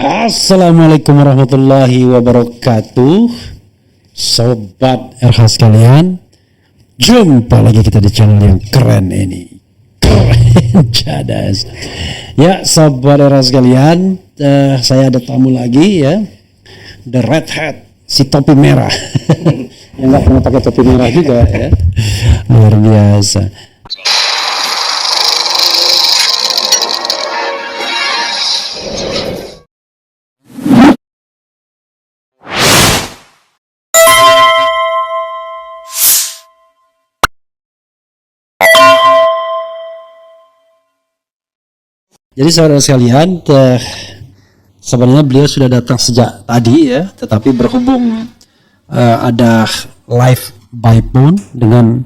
Assalamualaikum warahmatullahi wabarakatuh. Sobat RH sekalian, jumpa lagi kita di channel yang keren ini. Keren cadas. Ya sobat RH sekalian, saya ada tamu lagi ya. The Red Hat, si topi merah. Yang gak pernah pakai topi merah juga ya. Luar biasa. Jadi saudara sekalian, sebenarnya beliau sudah datang sejak tadi ya, tetapi berhubung ada live by phone dengan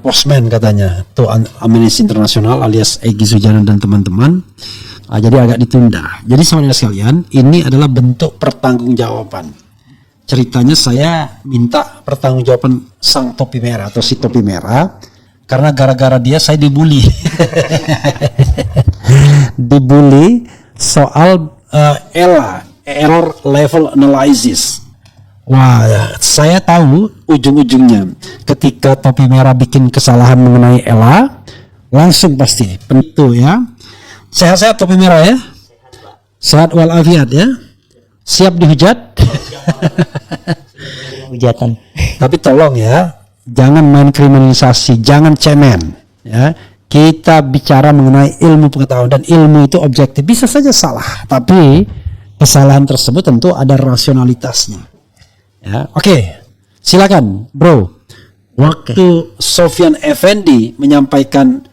postman katanya, tuh Amnesty International alias Egy Sujana dan teman-teman, jadi agak ditunda. Jadi saudara sekalian, ini adalah bentuk pertanggungjawaban. Ceritanya saya minta pertanggungjawaban sang topi merah atau si topi merah, karena gara-gara dia saya dibully. Dibully soal ELA, Error Level Analysis. Wah, saya tahu ujung-ujungnya ketika topi merah bikin kesalahan mengenai ELA, langsung pasti pentu ya. Sehat-sehat topi merah ya. Sehat walafiat ya. Siap dihujat. Hujatan. Tapi tolong ya, jangan main kriminalisasi, jangan cemen ya. Kita bicara mengenai ilmu pengetahuan, dan ilmu itu objektif, bisa saja salah, tapi kesalahan tersebut tentu ada rasionalitasnya. Ya, oke. Silakan, bro. Waktu Sofyan Effendi menyampaikan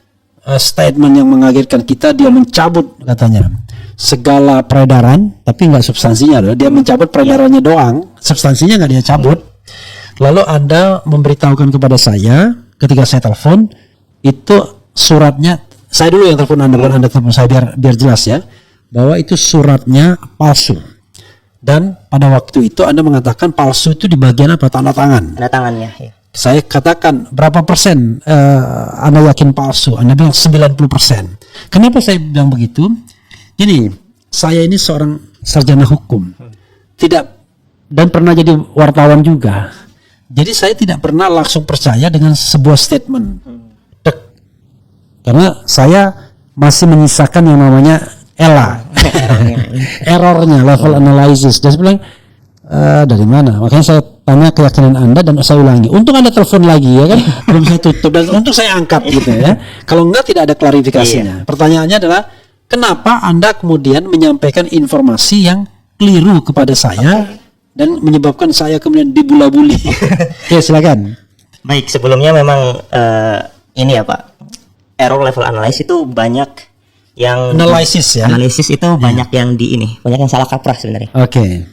statement yang mengagetkan kita, dia mencabut katanya segala peredaran, tapi nggak substansinya loh. Dia mencabut peredarannya doang, substansinya nggak dia cabut. Lalu Anda memberitahukan kepada saya ketika saya telepon itu suratnya, saya dulu yang telepon Anda, bukan Anda telepon saya, biar jelas ya, bahwa itu suratnya palsu. Dan pada waktu itu Anda mengatakan palsu itu di bagian apa? Tanda tangan. Tanda tangannya. Ya. Saya katakan berapa persen Anda yakin palsu? Anda bilang 90%. Kenapa saya bilang begitu? Gini, saya ini seorang sarjana hukum, tidak, dan pernah jadi wartawan juga. Jadi saya tidak pernah langsung percaya dengan sebuah statement. Karena saya masih menyisakan yang namanya ELA, errornya, level analysis. Dan saya bilang, dari mana? Makanya saya tanya keyakinan Anda dan saya ulangi. Untung Anda telepon lagi ya kan, belum saya tutup, dan untung saya angkat gitu ya. Kalau enggak tidak ada klarifikasinya. Pertanyaannya adalah, kenapa Anda kemudian menyampaikan informasi yang keliru kepada saya dan menyebabkan saya kemudian dibula-buli? Oke, silakan. Baik, sebelumnya memang ini ya Pak. Error level analysis itu banyak yang analisis ya. Analisis itu banyak yang banyak yang salah kaprah sebenarnya. Oke.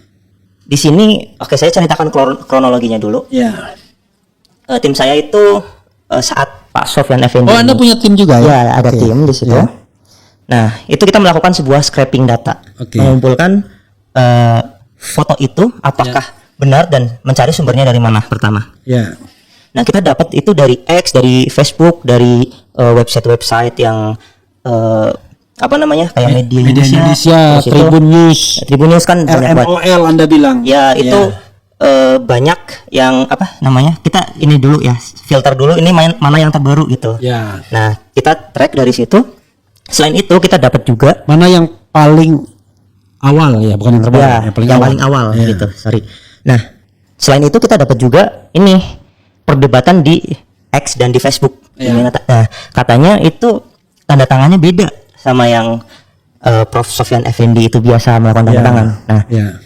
Di sini saya ceritakan kronologinya dulu. Ya. Tim saya itu saat Pak Sofyan Effendi. Oh, Anda punya tim juga ya? Ya, ada tim di situ. Ya. Nah, itu kita melakukan sebuah scraping data. Mengumpulkan foto itu apakah benar dan mencari sumbernya dari mana pertama. Ya. Nah, kita dapat itu dari X, dari Facebook, dari website-website yang kayak Media Indonesia, Tribun News kan banyak banget. RMOL Anda bilang. Ya, itu banyak yang kita ini dulu ya, filter dulu ini mana yang terbaru gitu. Ya. Nah, kita track dari situ. Selain itu kita dapat juga mana yang paling awal ya, bukan yang terbaru. Ya, yang paling awal gitu. Sorry. Nah, selain itu kita dapat juga ini perdebatan di X dan di Facebook. Nah, katanya itu tanda tangannya beda sama yang Prof. Sofyan Effendi itu biasa melakukan tanda tangan. Nah,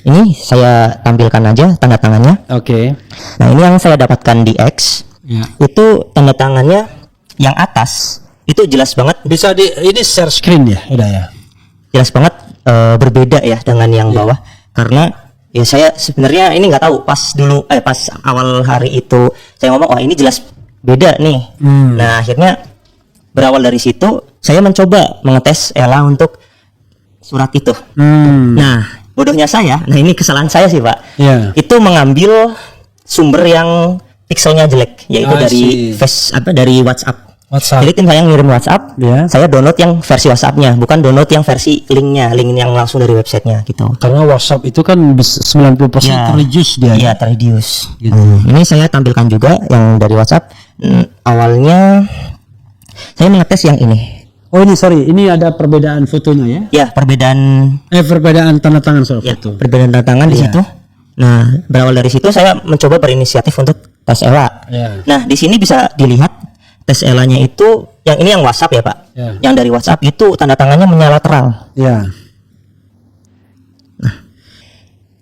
ini saya tampilkan aja tanda tangannya. Oke. Nah, ini yang saya dapatkan di X. Itu tanda tangannya yang atas itu jelas banget. Bisa ini share screen ya, udah ya. Jelas banget berbeda ya dengan yang bawah, karena ya saya sebenarnya ini nggak tahu pas awal hari itu saya ngomong ini jelas beda nih. Nah, akhirnya berawal dari situ saya mencoba mengetes ELA untuk surat itu. Nah, bodohnya saya, ini kesalahan saya sih Pak. Itu mengambil sumber yang pixelnya jelek, yaitu dari dari WhatsApp. WhatsApp. Jadi tim saya ngirim WhatsApp, Ya. saya download yang versi WhatsApp-nya, bukan download yang versi link yang langsung dari websitenya gitu. Karena WhatsApp itu kan 90% Ya. terreduce dia. Iya, terreduce. Gitu. Ini saya tampilkan juga yang dari WhatsApp. Awalnya saya mengetes yang ini. Oh ini sorry, ini ada perbedaan fotonya ya? Ya, perbedaan Tanda tangan soal ya, foto. perbedaan tantangan di Iya. situ. Nah, berawal dari situ saya mencoba berinisiatif untuk tes ELA. Ya. Nah, di sini bisa dilihat tes ELA-nya itu yang ini yang WhatsApp ya, Pak. Ya. Yang dari WhatsApp itu tanda tangannya menyala terang. Ya.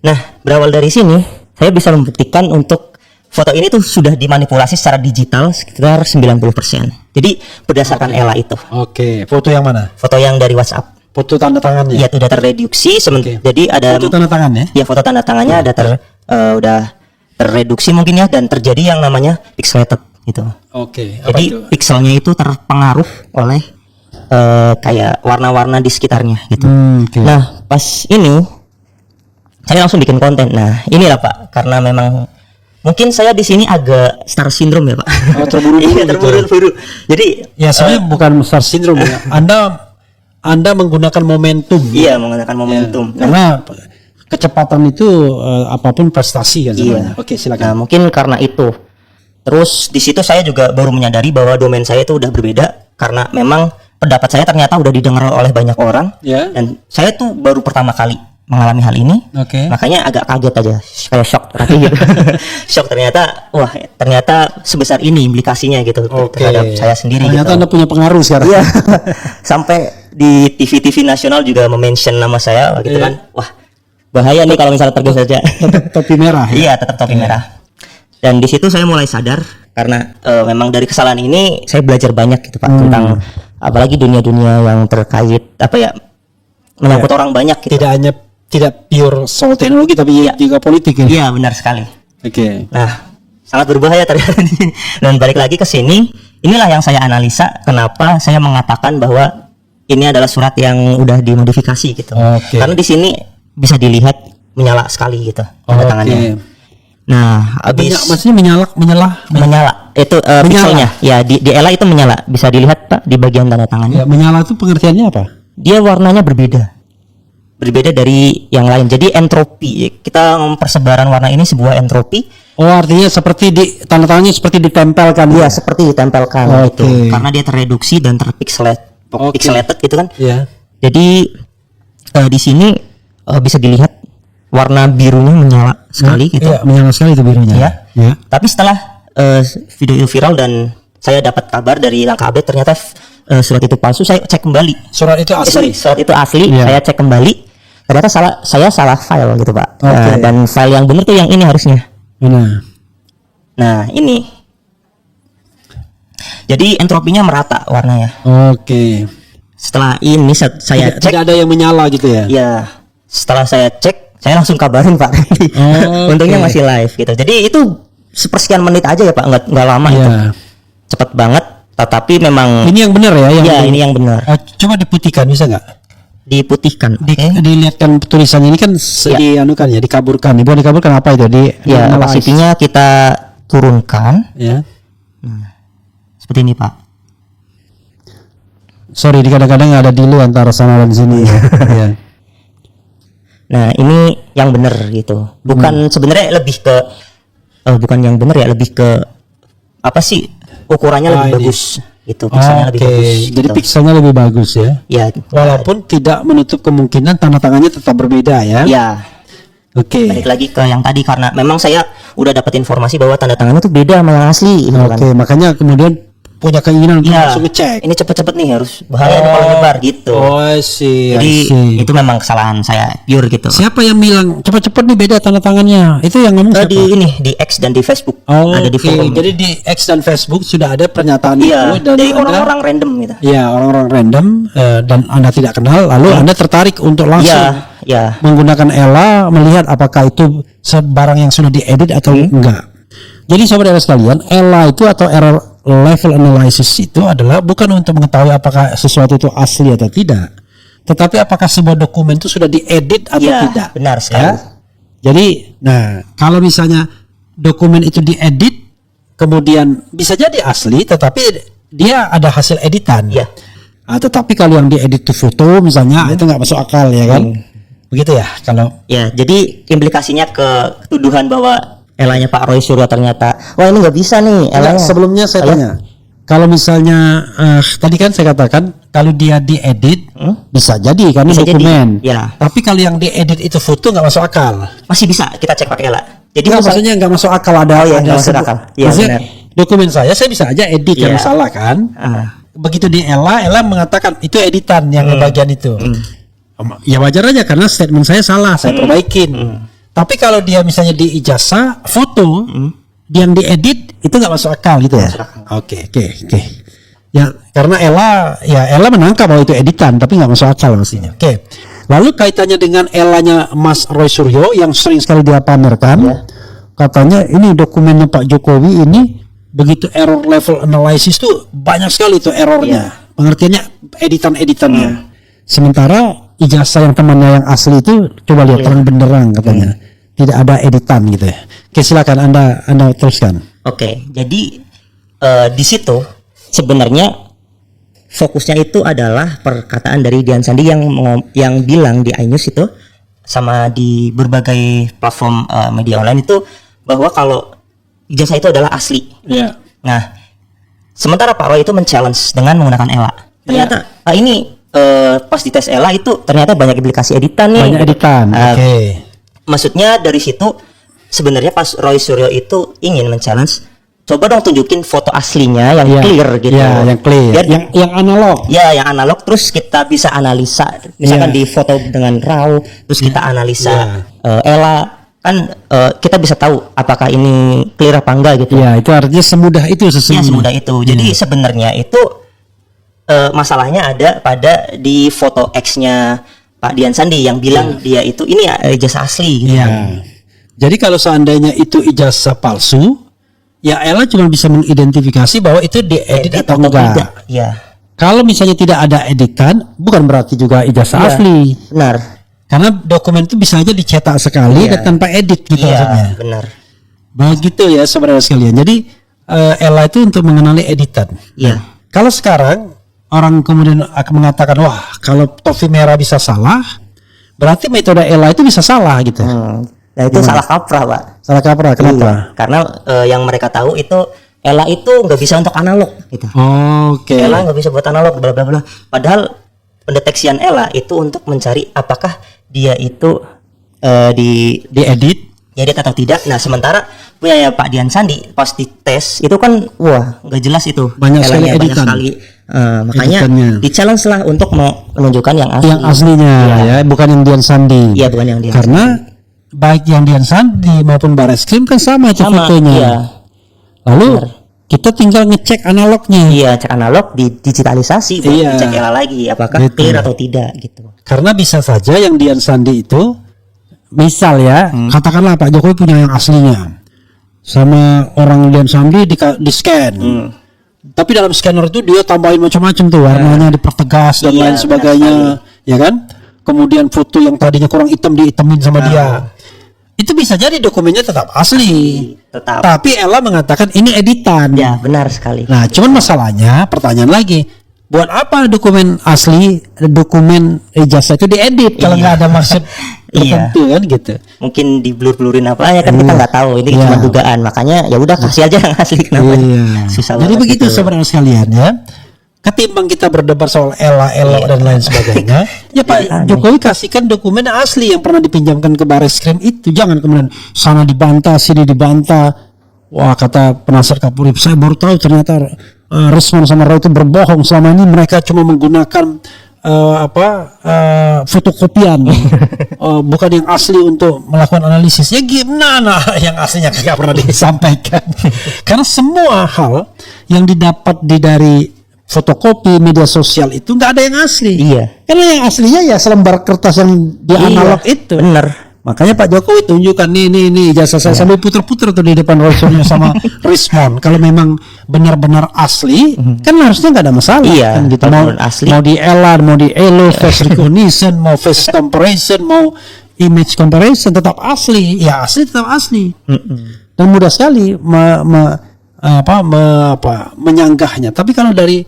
Nah, berawal dari sini saya bisa membuktikan untuk foto ini tuh sudah dimanipulasi secara digital sekitar 90%. Jadi berdasarkan ELA itu. Oke, foto yang mana? Foto yang dari WhatsApp. Foto tanda tangannya. Ya, sudah terreduksi. Oke. Jadi ada Foto tanda tangan ya? ya foto tanda tangannya ada udah terreduksi mungkin ya, dan terjadi yang namanya pixelated gitu. Oke. Apa Jadi itu? pixelnya itu terpengaruh oleh kayak warna-warna di sekitarnya gitu. Oke. Nah, pas ini saya langsung bikin konten. Nah, inilah Pak, karena memang mungkin saya di sini agak star syndrome ya Pak. Oh, terburu-buru Iya, gitu. terburu-buru. Jadi Ya sebenarnya bukan star syndrome ya. Anda menggunakan momentum. iya, menggunakan momentum. Ya, karena kecepatan itu apapun prestasi kan sebenarnya. Iya. Oke, Nah, silakan. mungkin karena itu. Terus di situ saya juga baru menyadari bahwa domain saya itu udah berbeda, karena memang pendapat saya ternyata udah didengar oleh banyak orang. Ya. Dan saya tuh baru pertama kali mengalami hal ini. Oke. Makanya agak kaget aja, kayak shock tadi gitu. Shock ternyata sebesar ini implikasinya gitu Oke. terhadap saya sendiri Ternyata gitu. Anda punya pengaruh sekarang. Iya. Sampai di TV-TV nasional juga mention nama saya gitu Iya. kan. Wah, bahaya nih kalau misalnya tergeser saja. Topi merah ya. Iya, tetap topi merah. Dan di situ saya mulai sadar karena memang dari kesalahan ini saya belajar banyak gitu Pak, tentang apalagi dunia-dunia yang terkait apa ya, menyangkut orang banyak gitu. Tidak pure soal teknologi tapi juga politik ya. Iya, benar sekali. Oke. Nah, sangat berbahaya ternyata di sini. Dan balik lagi ke sini, inilah yang saya analisa kenapa saya mengatakan bahwa ini adalah surat yang udah dimodifikasi gitu. Oke. Karena di sini bisa dilihat menyala sekali gitu tanda tangannya. Nah, Maksudnya menyala itu pixelnya. Ya, di ELA itu menyala. Bisa dilihat Pak di bagian tanda tangannya. Ya, menyala itu pengertiannya apa? Dia warnanya berbeda. Berbeda dari yang lain. Jadi entropi. Kita ngomong persebaran warna ini sebuah entropi. Oh, artinya seperti tanda tangannya seperti ditempelkan. Iya, seperti ditempelkan Oke. gitu. Karena dia terreduksi dan Oke. pixelated gitu kan. Iya. Jadi di sini bisa dilihat warna birunya menyala sekali gitu. Iya, menyala sekali itu birunya. Ya. Ya. Tapi setelah video itu viral dan saya dapat kabar dari Langkah Update ternyata surat itu palsu, saya cek kembali. Surat itu asli. Surat itu asli, Iya. saya cek kembali. Ternyata saya salah file gitu Pak. Oke. Dan file yang benar tuh yang ini harusnya. Mana? Nah ini. Jadi entropinya merata warnanya. Oke. Setelah ini saya cek. Tidak ada yang menyala gitu ya. Ya, setelah saya cek, saya langsung kabarin Pak. Untungnya oke. masih live gitu. Jadi itu sepersekian menit aja ya Pak, nggak lama itu. Iya. Cepet banget. Tetapi memang Ini yang benar ya? ini yang benar. Coba diputihkan bisa nggak? Diputihkan. Dilihatkan tulisannya ini kan dianukan ya, dikaburkan. Dibuat dikaburkan apa itu? Ya, normalize. opacity-nya kita turunkan Ya. seperti ini Pak. Sorry, kadang-kadang ada delay antara sana dan sini. Ya. Nah, ini yang benar gitu. Bukan sebenarnya lebih ke bukan yang benar ya, lebih ke apa sih? Ukurannya lebih ini. bagus gitu. Pixelnya lebih bagus. Jadi gitu. pixelnya lebih bagus ya. Ya, Walaupun tidak menutup kemungkinan tanda tangannya tetap berbeda ya. ya. Oke. Balik lagi ke yang tadi karena memang saya udah dapat informasi bahwa tanda tangannya tuh beda sama yang asli gitu kan. Oke, makanya kemudian punya keinginan untuk Iya. langsung ngecek. Ini cepet-cepet nih, harus bahaya nih kalau nyebar gitu. Oh, I see. Jadi itu memang kesalahan saya pure gitu. Siapa yang bilang cepat-cepat nih beda tanda tangannya? Itu yang ngomong siapa? Di X dan di Facebook ada di Oke, forum. jadi di X dan Facebook sudah ada pernyataan Iya, itu dan dari Anda- orang-orang random gitu. Iya, orang-orang random dan Anda tidak kenal, lalu Anda tertarik untuk langsung Iya. menggunakan ELA melihat apakah itu sebarang yang sudah diedit atau enggak. Jadi saudara sekalian, ELA itu atau error level analysis itu adalah bukan untuk mengetahui apakah sesuatu itu asli atau tidak, tetapi apakah sebuah dokumen itu sudah diedit atau Iya, tidak. benar sekali. Ya? Jadi, nah kalau misalnya dokumen itu diedit, kemudian bisa jadi asli, tetapi dia ada hasil editan. Iya. Tetapi kalau yang diedit itu foto misalnya itu nggak masuk akal ya kan. Begitu ya kalau. Ya, jadi implikasinya ke tuduhan bahwa Ellanya Pak Roy Suryo ternyata wah ini nggak bisa nih Ellanya. Sebelumnya saya tanya. Kalau misalnya tadi kan saya katakan kalau dia diedit bisa jadi karena Bisa dokumen. jadi, ya. Tapi kalau yang diedit itu foto nggak masuk akal. Masih bisa kita cek pakai Ella. Jadi Nggak, maksudnya nggak masuk akal ada. Oh, iya, ada nggak masuk sebu- akal. Iya, maksudnya benar. dokumen saya bisa aja edit yang Iya. salah kan. Begitu di Ella mengatakan itu editan yang bagian itu. Ya wajar aja karena statement saya salah, saya perbaikin. Tapi kalau dia misalnya di ijazah foto yang diedit itu nggak masuk akal gitu ya. Oke. Ya karena Ella menangkap bahwa itu editan tapi nggak masuk akal maksudnya. Oke. Lalu kaitannya dengan Ellanya Mas Roy Suryo yang sering sekali dia pamerkan, katanya ini dokumennya Pak Jokowi ini begitu error level analysis tuh banyak sekali tuh errornya. Pengertiannya editan-editannya. Sementara ijazah yang temannya yang asli itu coba lihat terang benderang katanya. Tidak ada editan gitu ya. Oke, silakan Anda teruskan. Oke, jadi di situ sebenarnya fokusnya itu adalah perkataan dari Dian Sandi yang bilang di iNews itu sama di berbagai platform media online itu bahwa kalau ijazah itu adalah asli. Iya. Nah, sementara Pak Roy itu men-challenge dengan menggunakan Ella. Ternyata ini pas di tes Ella itu ternyata banyak aplikasi editan nih. Banyak editan. Oke. Maksudnya dari situ sebenarnya pas Roy Suryo itu ingin men-challenge, coba dong tunjukin foto aslinya yang clear gitu. Iya, yang clear. Biar, yang analog. ya, yang analog terus kita bisa analisa. Misalkan di foto dengan RAW, terus kita analisa Ella kan kita bisa tahu apakah ini clear apa enggak gitu. Iya, itu artinya semudah itu Ya sesungguhnya. semudah itu. Jadi sebenarnya itu masalahnya ada pada di foto X-nya Pak Dian Sandi yang bilang dia itu ini ijazah asli gitu. Iya. Jadi kalau seandainya itu ijazah palsu, ya Ella cuma bisa mengidentifikasi bahwa itu diedit atau enggak. Iya. Kalau misalnya tidak ada editan, bukan berarti juga ijazah Iya, asli. Benar. Karena dokumen itu bisa aja dicetak sekali dan tanpa edit gitu maksudnya. Iya, benar. Begitu ya saudara sekalian. Jadi Ella itu untuk mengenali editan. Iya. Kalau sekarang orang kemudian akan mengatakan wah kalau topi merah bisa salah, berarti metode Ella itu bisa salah gitu. Nah itu salah kaprah, Pak. Salah kaprah, kenapa? Iya, karena yang mereka tahu itu Ella itu nggak bisa untuk analog gitu. Oke. Ella nggak bisa buat analog bla bla bla. Padahal pendeteksian Ella itu untuk mencari apakah dia itu diedit diedit atau tidak. Nah sementara punya ya Pak Dian Sandi pas di tes itu kan wah nggak jelas itu. Banyak sekali Ellanya editan. Makanya Editannya. di challenge lah untuk menunjukkan yang asli. yang aslinya ya, bukan yang Dian Sandi. Iya bukan yang Dian Karena baik yang Dian Sandi maupun Barreskrim kan sama itu sama. fotonya. Iya. Lalu kita tinggal ngecek analognya. Iya, cek analog di digitalisasi buat Iya. dicek Ella lagi apakah Gitu. clear atau tidak gitu. Karena bisa saja yang Dian Sandi itu, misal ya, katakanlah Pak Jokowi punya yang aslinya, sama orang Dian Sandi di scan. Tapi dalam scanner itu dia tambahin macam-macam tuh, warnanya dipertegas dan Iya, lain benar sebagainya, ya kan? Kemudian foto yang tadinya kurang hitam dihitamin sama dia. Itu bisa jadi dokumennya tetap asli. Tetap. Tapi Ella mengatakan ini editan. Ya, benar sekali. Nah, cuman masalahnya pertanyaan lagi, buat apa dokumen asli, dokumen ijazah itu diedit kalau nggak ada maksud tertentu kan gitu. Mungkin di blur-blurin apa ya kan kita nggak tahu. Ini cuma dugaan. Makanya ya udah kasih aja yang asli kenapa? Susah Jadi banget begitu gitu. saudara sekalian ya. Ketimbang kita berdebat soal Ella dan lain sebagainya, ya Pak Jokowi kasihkan dokumen asli yang pernah dipinjamkan ke Barreskrim itu. Jangan kemudian sana dibantah, sini dibantah. Wah, kata penasihat Kapolri, saya baru tahu ternyata Risman sama Roy itu berbohong. Selama ini mereka cuma menggunakan fotokopian, bukan yang asli untuk melakukan analisis. Ya gimana yang aslinya nggak pernah disampaikan? Karena semua hal yang didapat dari fotokopi media sosial itu nggak ada yang asli. Iya. Karena yang aslinya ya selembar kertas yang di analog itu. Bener. Makanya Pak Jokowi tunjukkan nih ijazah saya sambil puter-puter tuh di depan Roysurnya sama Rismon. Kalau memang benar-benar asli, kan harusnya nggak ada masalah. Iya, Kan gitu. kalau asli. Mau di Ella, mau di Elo, face recognition, mau face comparison, mau image comparison, tetap asli. Ya asli tetap asli. Dan mudah sekali menyanggahnya. Tapi kalau dari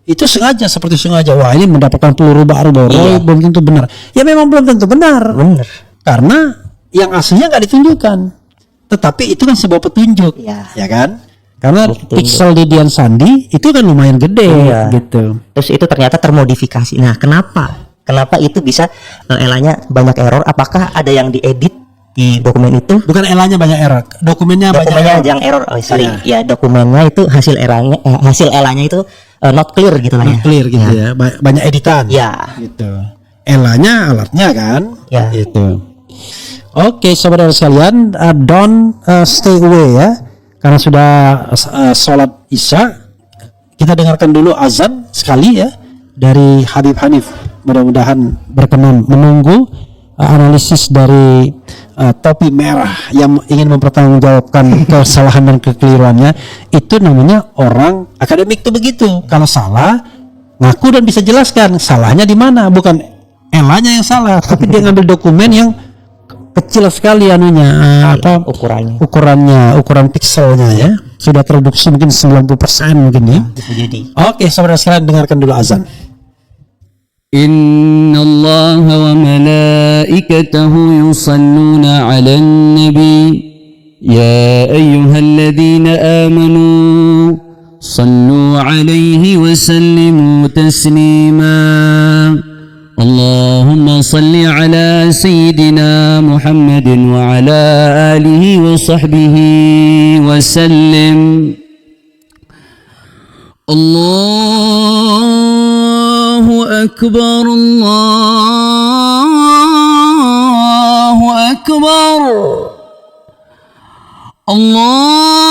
itu sengaja, seperti sengaja, wah ini mendapatkan peluru baru Iya. belum tentu benar. Ya memang belum tentu benar. Bener. Karena yang aslinya nggak ditunjukkan. Tetapi itu kan sebuah petunjuk, Iya. ya kan? Karena Petunjuk. pixel di Dian Sandi itu kan lumayan gede, Iya. gitu. Terus itu ternyata termodifikasi. Nah, kenapa itu bisa elanya banyak error? Apakah ada yang diedit di dokumen itu? Bukan elanya banyak error, dokumennya banyak Dokumennya error. yang error. Oh, sorry. Iya. Ya, dokumennya itu hasil elanya itu not clear gitu lah ya. Clear gitu ya, banyak editan. Ya. Gitu. Elanya alatnya kan, Ya. gitu. Oke, saudara sekalian, don't stay away ya, karena sudah sholat isya. Kita dengarkan dulu azan sekali ya dari Habib Hanif. Mudah-mudahan berkenan menunggu analisis dari topi merah yang ingin mempertanggungjawabkan kesalahan dan kekeliruannya. Itu namanya orang akademik tuh begitu. Kalau salah ngaku dan bisa jelaskan salahnya di mana, bukan elanya yang salah, tapi dia ngambil dokumen yang kecil sekali anunya, ukuran pixelnya ya, sudah terreduksi mungkin 90% mungkin ya. Bisa jadi. Oke, saudara sekalian, dengarkan dulu azan. إن الله وملائكته يصلون على النبي يا أيها الذين آمنوا صلوا عليه وسلموا تسليما اللهم صل على سيدنا محمد وعلى آله وصحبه وسلم الله أكبر الله أكبر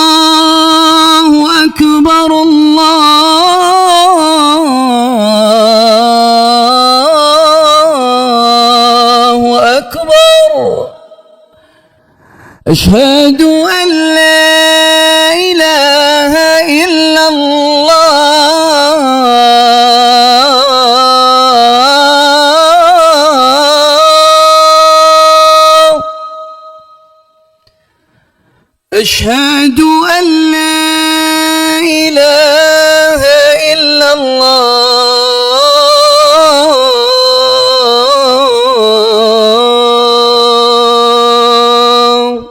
الله أكبر الله أكبر أشهد أن لا إله إلا الله أشهد أن لا إله إلا الله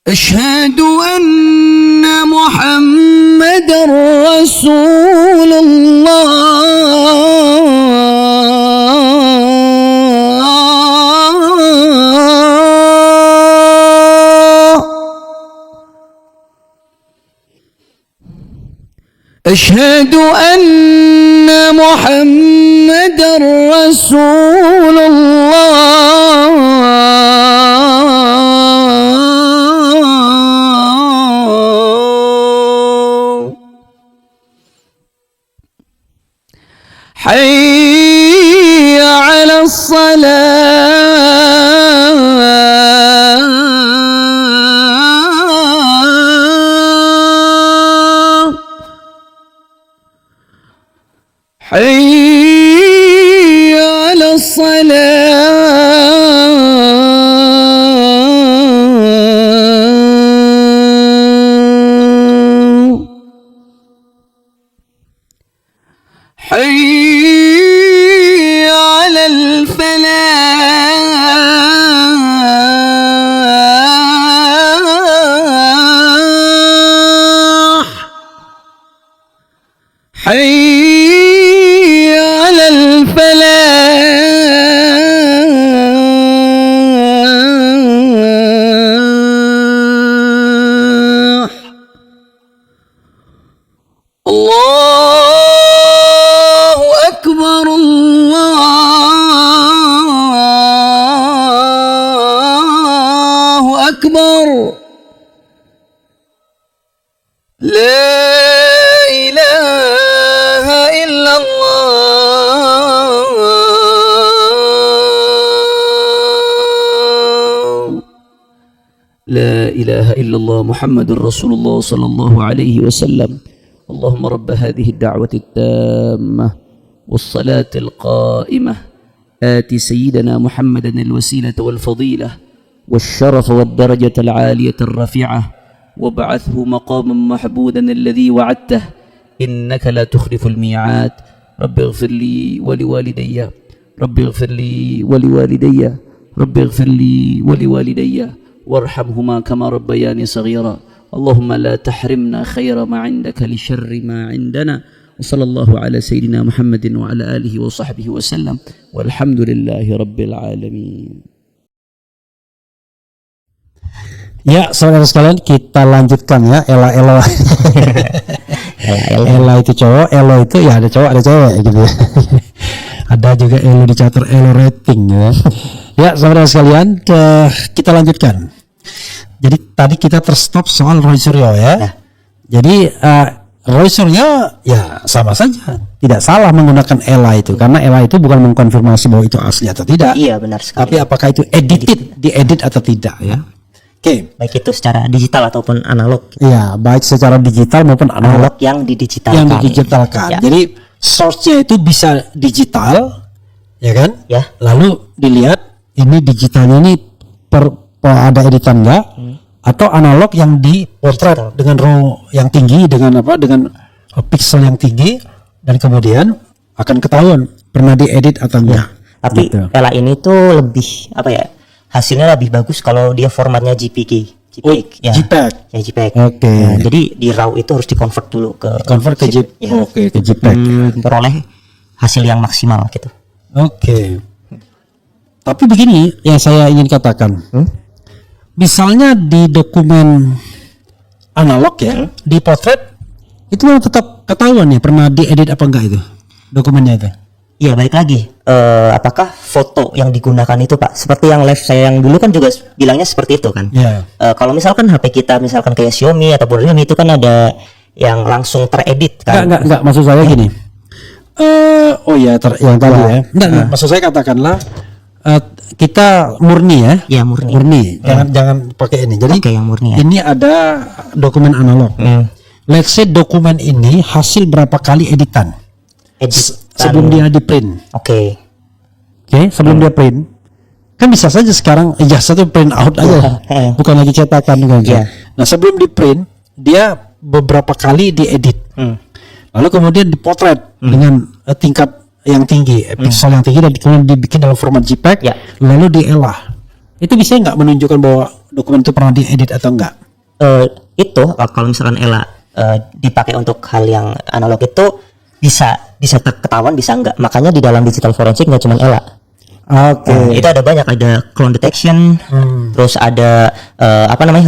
أشهد أن محمدا رسول الله أشهد أن محمدا رسول الله حي على الصلاة حي على الصلاة حي على الفلاح حي على الفلاح الله أكبر الله أكبر لا إله إلا الله لا إله إلا الله محمد رسول الله صلى الله عليه وسلم اللهم رب هذه الدعوة التامة والصلاة القائمة آت سيدنا محمدا الوسيلة والفضيلة والشرف والدرجة العالية الرفيعة وابعثه مقاما محمودا الذي وعدته إنك لا تخلف الميعاد رب اغفر لي ولوالدي رب اغفر لي ولوالدي رب اغفر لي ولوالدي وارحمهما كما ربياني صغيرا اللهم لا تحرمنا خير ما عندك لشر ما عندنا وصلى الله على سيدنا محمد وعلى آله وصحبه وسلم والحمد لله رب العالمين. Ya, saudara sekalian, kita lanjutkan ya. Ela itu cowok, elo itu ya ada cowok ada cewek gitu ya. Ada juga elo dicatur elo rating ya. Ya, saudara sekalian, kita lanjutkan. Jadi tadi kita terstop soal Roy Suryo ya. Jadi Roy Suryo ya sama saja, tidak salah menggunakan ela itu karena ela itu bukan mengkonfirmasi bahwa itu asli atau tidak. Iya, benar sekali. Tapi apakah itu diedit atau tidak ya? Oke. Baik itu secara digital ataupun analog. Iya, baik secara digital maupun analog yang didigitalkan. yang didigitalkan. Ya. Jadi source-nya itu bisa digital, ya kan? Ya. Lalu dilihat ini digitalnya ini ada editan enggak? Atau analog yang dipotret dengan raw yang tinggi dengan pixel yang tinggi dan kemudian akan ketahuan pernah diedit atau enggak. Tapi Gitu. Ela ini tuh lebih hasilnya lebih bagus kalau dia formatnya JPG. JPEG. Ya JPEG. Oke. Nah, jadi di RAW itu harus dikonvert dulu ke JPEG. ya. Oke, ke JPEG. Memperoleh hasil yang maksimal gitu. Oke. Tapi begini yang saya ingin katakan. Misalnya di dokumen analog ya, di potret itu tetap ketahuan ya pernah diedit apa enggak itu dokumennya itu. Iya, balik lagi. Apakah foto yang digunakan itu, Pak? Seperti yang live saya yang dulu kan juga bilangnya seperti itu kan. Iya. Kalau misalkan HP kita misalkan kayak Xiaomi atau Realme itu kan ada yang langsung teredit kan. Enggak, maksud saya gini. Yang tadi ya. Enggak, maksud saya katakanlah kita murni ya. Iya, murni. Jangan pakai ini. Jadi Oke, yang murni ya. ini ada dokumen analog. Let's say dokumen ini hasil berapa kali editan sebelum dia di print. Oke. Sebelum dia print. Kan bisa saja sekarang ijazah itu print out aja. Bukan lagi cetakan kan. Iya. Nah, sebelum di print dia beberapa kali diedit. Lalu kemudian dipotret dengan tingkat yang tinggi, pixel yang tinggi dan kemudian dibikin dalam format JPEG, Ya. lalu dielah. Itu bisa nggak menunjukkan bahwa dokumen itu pernah diedit atau enggak? Itu kalau misalkan Ela dipakai untuk hal yang analog itu bisa ketahuan bisa enggak. Makanya di dalam digital forensik nggak cuma Ela. Oke. Itu ada banyak, ada clone detection, terus ada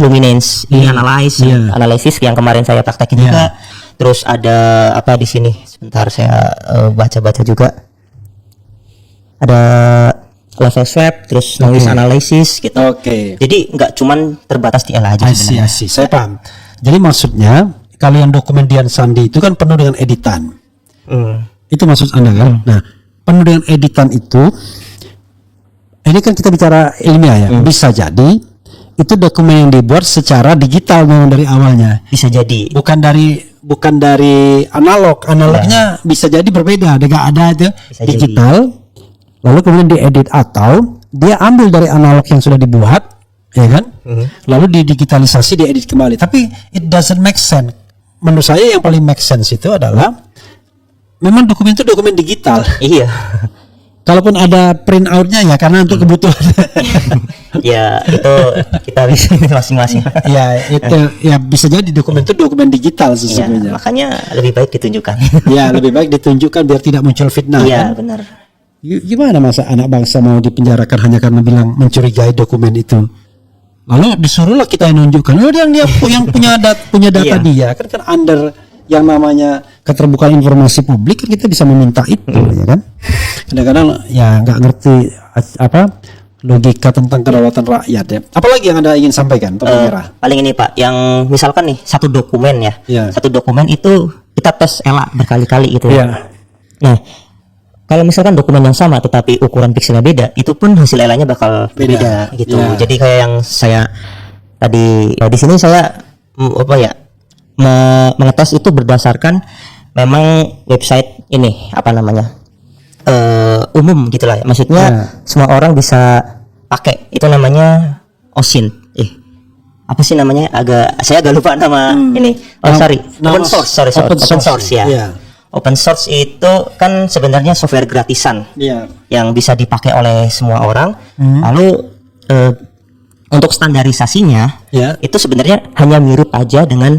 luminance analysis yang kemarin saya praktekin juga. Terus ada apa di sini? Sebentar saya baca-baca juga. Ada level swab, terus noise analysis gitu. Oke. Jadi nggak cuman terbatas di Ela aja sebenarnya. Asih. Saya paham. Jadi maksudnya kalau yang dokumen Dian Sandi itu kan penuh dengan editan. Itu maksud Anda kan? Nah, penuh dengan editan itu, ini kan kita bicara ilmiah ya. Bisa jadi itu dokumen yang dibuat secara digital memang dari awalnya. Bisa jadi. Bukan dari analog. Analognya bisa jadi berbeda. Ada itu Bisa digital. Lalu kemudian diedit atau dia ambil dari analog yang sudah dibuat, ya kan? Lalu didigitalisasi, diedit kembali. Tapi it doesn't make sense. Menurut saya yang paling make sense itu adalah memang dokumen itu dokumen digital. Iya. Kalaupun ada print outnya ya karena untuk kebutuhan. Ya itu kita bisa masing-masing. Ya itu ya bisa jadi dokumen itu dokumen digital Ya, sesungguhnya. makanya lebih baik ditunjukkan. Ya lebih baik ditunjukkan biar tidak muncul fitnah. Iya, Kan? benar. Gimana masa anak bangsa mau dipenjarakan hanya karena bilang mencurigai dokumen itu? Lalu disuruhlah kita yang nunjukkan. Oh dia yang punya data Iya. dia kan under yang namanya keterbukaan informasi publik kan kita bisa meminta itu ya kan. Kadang-kadang ya nggak ngerti apa logika tentang kedaulatan rakyat ya. Apalagi yang Anda ingin sampaikan Pak Merah? Paling ini Pak, yang misalkan nih satu dokumen ya. Iya. Satu dokumen itu kita tes Ela berkali-kali gitu. Iya. Nah, kalau misalkan dokumen yang sama tetapi ukuran pixelnya beda, itu pun hasil Elanya bakal beda gitu. Ya. Jadi kayak yang saya tadi di sini saya mengetes itu berdasarkan memang website ini umum gitulah ya. Maksudnya semua orang bisa pakai. Itu namanya OSINT. Apa sih namanya? Saya agak lupa nama ini. Open source. Open source ya. Yeah. Open source itu kan sebenarnya software gratisan yang bisa dipakai oleh semua orang. Lalu untuk standarisasinya itu sebenarnya hanya mirip aja dengan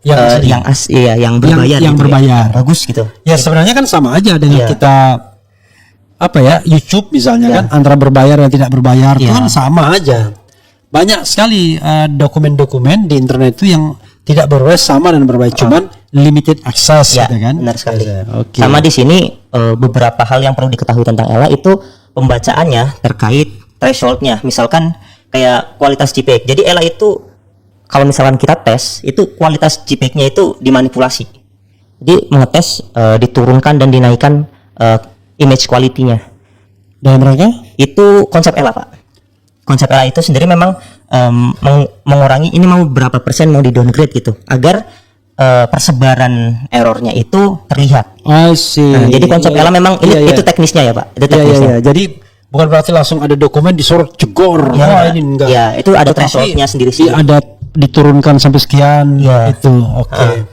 yang berbayar. Yang berbayar. Bagus gitu. Ya sebenarnya kan sama aja dengan kita YouTube misalnya kan, antara berbayar dan tidak berbayar itu kan sama aja. Banyak sekali dokumen-dokumen di internet itu yang tidak berbayar sama dan berbayar, cuman limited access gitu kan. Benar sekali. Okay. Sama di sini beberapa hal yang perlu diketahui tentang ELA itu pembacaannya terkait thresholdnya. Misalkan kayak kualitas JPEG. Jadi ELA itu kalau misalkan kita tes itu kualitas JPEG-nya itu dimanipulasi. Jadi mengetes diturunkan dan dinaikkan image quality-nya. Dalam rangka? Itu konsep ELA, Pak. Konsep ELA itu sendiri memang mengurangi ini mau berapa persen mau di downgrade gitu agar persebaran errornya itu terlihat. I see. Nah, jadi konsep ELA memang itu teknisnya ya, Pak. Itu teknisnya. Jadi bukan berarti langsung ada dokumen disorot jegor. Ini enggak. Ya, itu ada thresholdnya sendiri sih. Ada diturunkan sampai sekian itu. Oke.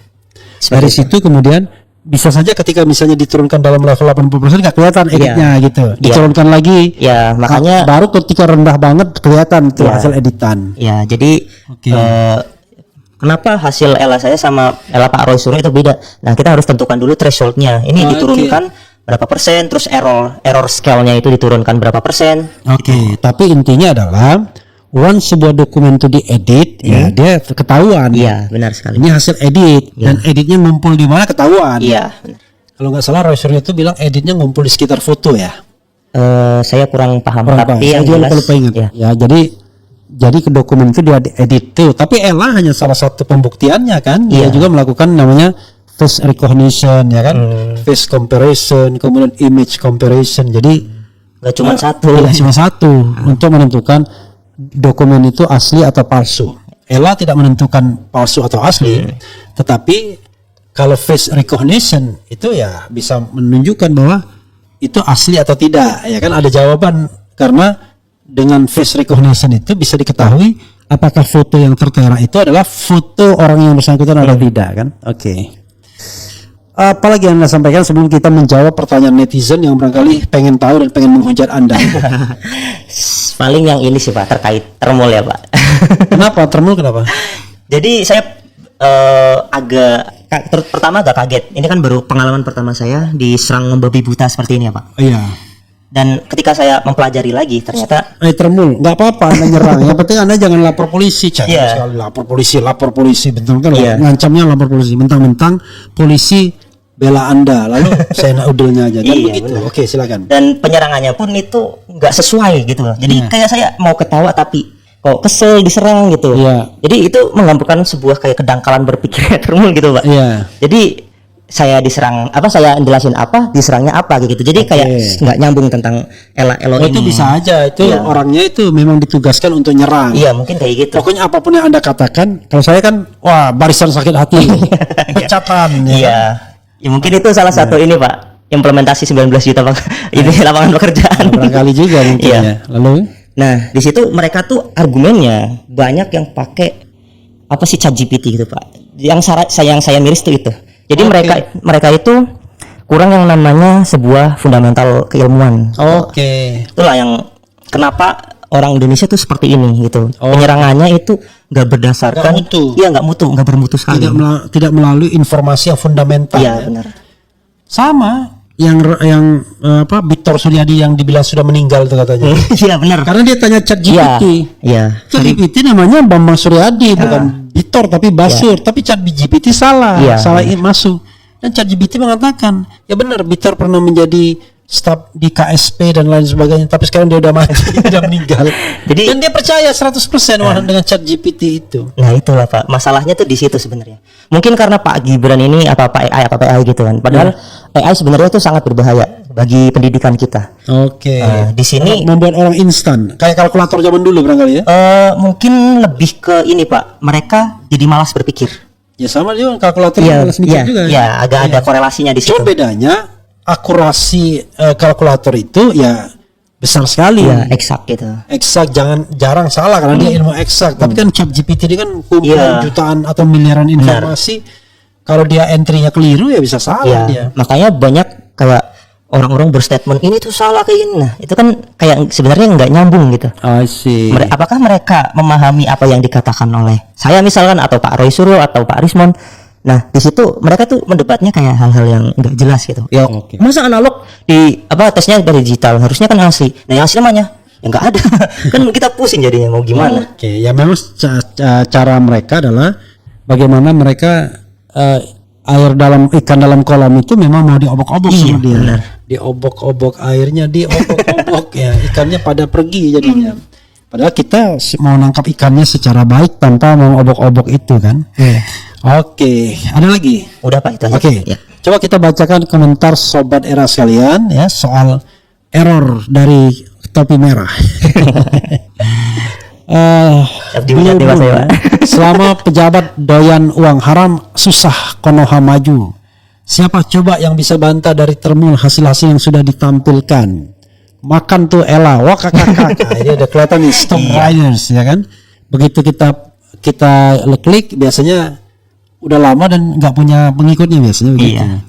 Dari situ kemudian bisa saja ketika misalnya diturunkan dalam level 80% nggak kelihatan editnya gitu. Diturunkan lagi. Ya, makanya baru ketika rendah banget kelihatan tuh hasil editan. Ya, jadi kenapa hasil ELA saya sama ELA Pak Roy Suryo itu beda? Nah, kita harus tentukan dulu thresholdnya. Ini diturunkan berapa persen, terus error scale-nya itu diturunkan berapa persen. Tapi intinya adalah once sebuah dokumen itu diedit, dia ketahuan. Iya, benar sekali. Ini hasil edit dan editnya ngumpul di mana ketahuan. Iya. Kalau nggak salah Roy Suryo itu bilang editnya ngumpul di sekitar foto ya. Saya kurang paham, tapi yang saya jelas lupa ingat. Ya, jadi ke dokumen itu dia edit tuh. Tapi ELA hanya salah satu pembuktiannya kan. Dia juga melakukan namanya face recognition ya kan, face comparison, kemudian image comparison. Jadi nggak cuma satu. Tidak cuma satu untuk menentukan dokumen itu asli atau palsu. ELA tidak menentukan palsu atau asli, tetapi kalau face recognition itu ya bisa menunjukkan bahwa itu asli atau tidak. Ya kan ada jawaban karena dengan face recognition itu bisa diketahui apakah foto yang tertera itu adalah foto orang yang bersangkutan atau tidak kan. Apalagi yang Anda sampaikan sebelum kita menjawab pertanyaan netizen yang barangkali pengen tahu dan pengen menghujat Anda? Paling yang ini sih Pak, terkait thermal ya Pak. Kenapa thermal? Kenapa? Jadi saya pertama agak kaget. Ini kan baru pengalaman pertama saya diserang babi buta seperti ini ya Pak. Iya. Dan ketika saya mempelajari lagi ternyata thermal nggak apa-apa Anda nyerang. Yang penting Anda jangan lapor polisi. Sekali lapor polisi betul kan? Ngancamnya lapor polisi. Mentang-mentang polisi bela Anda, lalu saya udelnya aja kan begitu. Benar. Oke, silakan. Dan penyerangannya pun itu nggak sesuai gitu loh. Jadi kayak saya mau ketawa tapi kok kesel diserang gitu. Jadi itu menggambarkan sebuah kayak kedangkalan berpikir thermal gitu Pak. Jadi saya diserang saya jelasin diserangnya apa gitu. Jadi kayak nggak nyambung tentang ELA ini. Itu bisa aja itu orangnya itu memang ditugaskan untuk nyerang. Iya, mungkin kayak gitu. Pokoknya apapun yang Anda katakan, kalau saya kan barisan sakit hati. Pecatan Ya mungkin itu salah satu ini Pak, implementasi 19 juta Pak. Ini lapangan pekerjaan. Barangkali juga mungkin ya. Lalu di situ mereka tuh argumennya banyak yang pakai ChatGPT gitu Pak. Yang saya miris tuh itu. Jadi mereka itu kurang yang namanya sebuah fundamental keilmuan. Itulah yang kenapa orang Indonesia tuh seperti ini gitu. Penyerangannya itu nggak berdasarkan nggak bermutu sekali. Tidak melalui informasi yang fundamental. Iya, benar. Sama yang Victor Suryadi yang dibilang sudah meninggal tuh katanya. Iya, benar. Karena dia tanya ChatGPT. ChatGPT namanya Bambang Suryadi bukan Victor tapi Basur, tapi ChatGPT salah masuk. Dan ChatGPT mengatakan, ya benar Victor pernah menjadi staf di KSP dan lain sebagainya, tapi sekarang dia udah mati, udah meninggal. Dan dia percaya 100% dengan ChatGPT itu. Nah, itulah Pak, masalahnya tuh di situ sebenarnya. Mungkin karena Pak Gibran ini apa AI gitu kan. Padahal AI sebenarnya itu sangat berbahaya bagi pendidikan kita. Di sini membuat orang instan, kayak kalkulator zaman dulu barangkali ya. Mungkin lebih ke ini Pak, mereka jadi malas berpikir. Ya sama juga kalkulator malas mikir juga. Iya, agak ada korelasinya di situ. Cuma bedanya akurasi kalkulator itu ya besar sekali. ya eksak gitu. Eksak, jarang salah karena dia ilmu eksak. Tapi kan ChatGPT ini kan kumpulan Iya. jutaan atau miliaran informasi. Kalau dia entry-nya keliru ya bisa salah Ya, dia. makanya banyak kayak orang-orang berstatement ini tuh salah kayak ini. Nah, itu kan kayak sebenarnya nggak nyambung gitu. I see. Apakah mereka memahami apa yang dikatakan oleh saya misalkan atau Pak Roy Suryo atau Pak Rismon? Nah, di situ mereka tuh mendebatnya kayak hal-hal yang nggak jelas gitu. Ya, Oke. masa analog di tesnya dari digital, harusnya kan asli. Nah, yang asli namanya ya nggak ada. Kan kita pusing jadinya mau gimana. Oke, ya memang cara mereka adalah bagaimana mereka ikan dalam kolam itu memang mau diobok-obok sama dia. benar. Diobok-obok airnya, diobok-obok ya ikannya pada pergi jadinya. Padahal kita mau nangkap ikannya secara baik tanpa mengobok-obok itu kan. Oke, ada lagi? Udah Pak itu aja. Oke, Ya. coba kita bacakan komentar sobat era sekalian ya soal error dari topi merah. Siap dihujat nih Mas Ewa. Selama pejabat doyan uang haram susah Konoha maju. Siapa coba yang bisa bantah dari termul hasil-hasil yang sudah ditampilkan? Makan tuh Ella, wah kakak. Nah, ini udah kelihatan nih Stop Riders ya kan. Begitu kita klik biasanya udah lama dan nggak punya pengikutnya biasanya begitu. Iya.